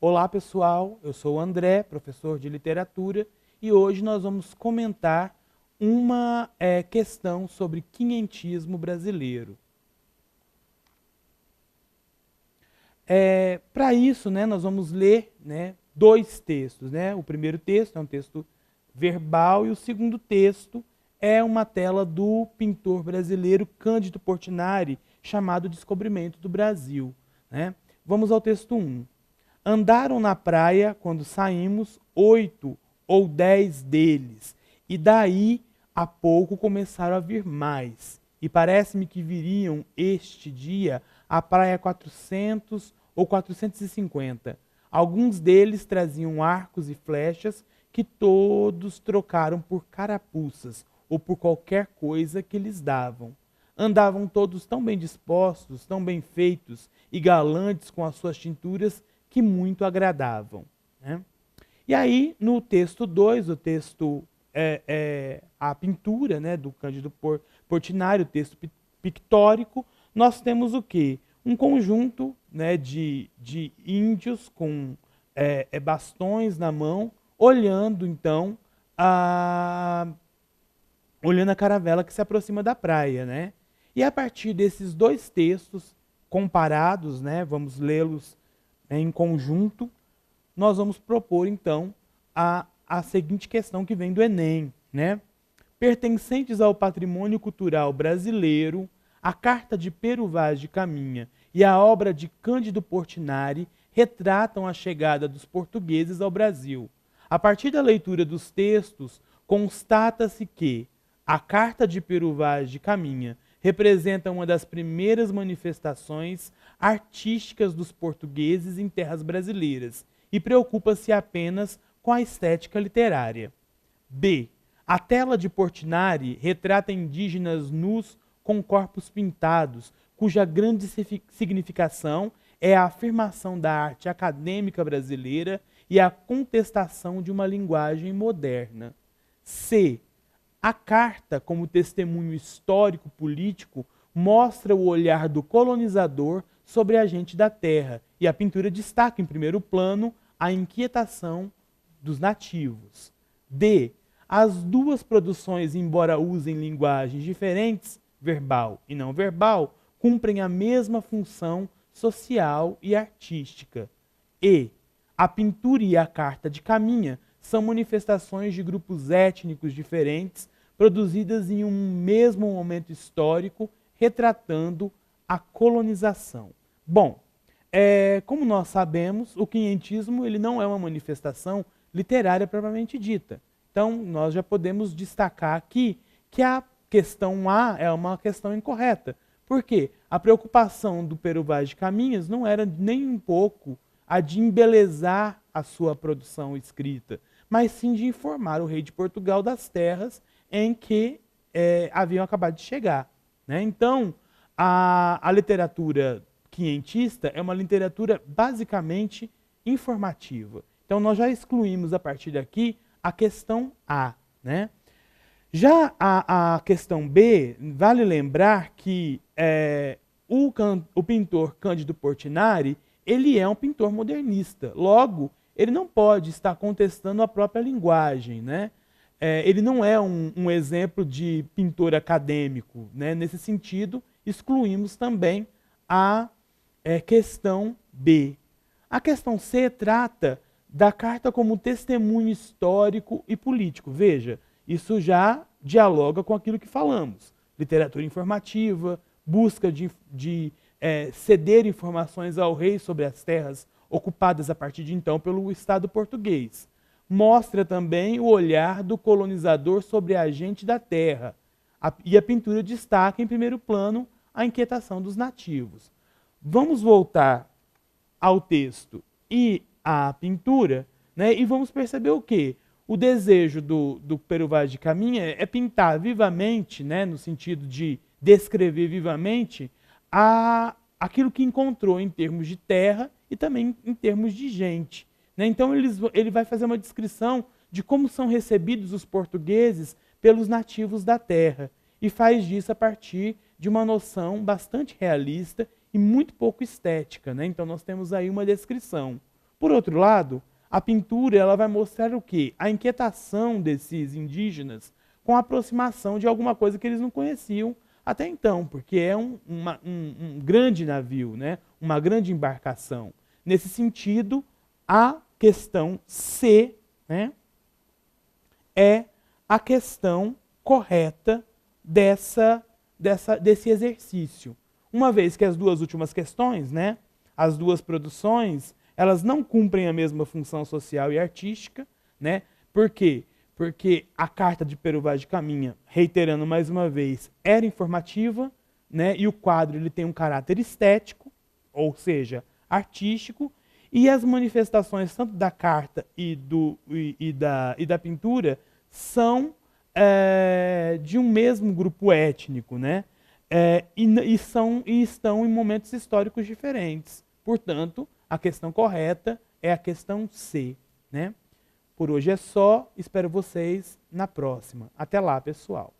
Olá pessoal, eu sou o André, professor de literatura, e hoje nós vamos comentar uma questão sobre quinhentismo brasileiro. Para isso, nós vamos ler dois textos. O primeiro texto é um texto verbal e o segundo texto é uma tela do pintor brasileiro Cândido Portinari, chamado Descobrimento do Brasil. Vamos ao texto 1. Andaram na praia, quando saímos, 8 ou 10 deles, e daí a pouco começaram a vir mais. E parece-me que viriam este dia à praia 400 ou 450. Alguns deles traziam arcos e flechas que todos trocaram por carapuças ou por qualquer coisa que lhes davam. Andavam todos tão bem dispostos, tão bem feitos e galantes com as suas tinturas que muito agradavam. E aí, no texto 2, o texto a pintura do Cândido Portinari, o texto pictórico, nós temos o quê? Um conjunto de índios com bastões na mão, olhando então olhando a caravela que se aproxima da praia. E a partir desses dois textos comparados, vamos lê-los em conjunto, nós vamos propor então a seguinte questão que vem do Enem. Pertencentes ao patrimônio cultural brasileiro, a carta de Pero Vaz de Caminha e a obra de Cândido Portinari retratam a chegada dos portugueses ao Brasil. A partir da leitura dos textos, constata-se que a carta de Pero Vaz de Caminha representa uma das primeiras manifestações artísticas dos portugueses em terras brasileiras e preocupa-se apenas com a estética literária. B. A tela de Portinari retrata indígenas nus com corpos pintados, cuja grande significação é a afirmação da arte acadêmica brasileira e a contestação de uma linguagem moderna. C. A carta, como testemunho histórico-político, mostra o olhar do colonizador sobre a gente da terra, e a pintura destaca em primeiro plano a inquietação dos nativos. D. As duas produções, embora usem linguagens diferentes, verbal e não verbal, cumprem a mesma função social e artística. E. A pintura e a carta de Caminha são manifestações de grupos étnicos diferentes, produzidas em um mesmo momento histórico, retratando a colonização. Bom, como nós sabemos, o quinhentismo ele não é uma manifestação literária propriamente dita. Então, nós já podemos destacar aqui que a questão A é uma questão incorreta. Por quê? A preocupação do Pero Vaz de Caminhas não era nem um pouco a de embelezar a sua produção escrita, mas sim de informar o rei de Portugal das terras em que haviam acabado de chegar. Então, a literatura quinhentista é uma literatura basicamente informativa. Então, nós já excluímos a partir daqui a questão A. Já a questão B, vale lembrar que o pintor Cândido Portinari, ele é um pintor modernista. Logo, ele não pode estar contestando a própria linguagem. Ele não é um exemplo de pintor acadêmico. Nesse sentido, excluímos também a questão B. A questão C trata da carta como testemunho histórico e político. Veja, isso já dialoga com aquilo que falamos. Literatura informativa, busca de ceder informações ao rei sobre as terras ocupadas a partir de então pelo Estado português. Mostra também o olhar do colonizador sobre a gente da terra. E a pintura destaca em primeiro plano a inquietação dos nativos. Vamos voltar ao texto e à pintura, e vamos perceber o quê? O desejo do Pero Vaz de Caminha é pintar vivamente, no sentido de descrever vivamente, aquilo que encontrou em termos de terra e também em termos de gente. Então ele vai fazer uma descrição de como são recebidos os portugueses pelos nativos da terra e faz disso a partir de uma noção bastante realista e muito pouco estética. Então nós temos aí uma descrição. Por outro lado, a pintura ela vai mostrar o quê? A inquietação desses indígenas com a aproximação de alguma coisa que eles não conheciam até então, porque é um grande navio, né? Uma grande embarcação. Nesse sentido, a questão C, né, é a questão correta desse exercício. Uma vez que as duas últimas questões, né, as duas produções, elas não cumprem a mesma função social e artística, né? Por quê? Porque a carta de Pero Vaz de Caminha, reiterando mais uma vez, era informativa, né? E o quadro ele tem um caráter estético, ou seja, artístico, e as manifestações tanto da carta e da pintura são de um mesmo grupo étnico, né? E estão em momentos históricos diferentes. Portanto, a questão correta é a questão C, né? Por hoje é só, espero vocês na próxima. Até lá, pessoal!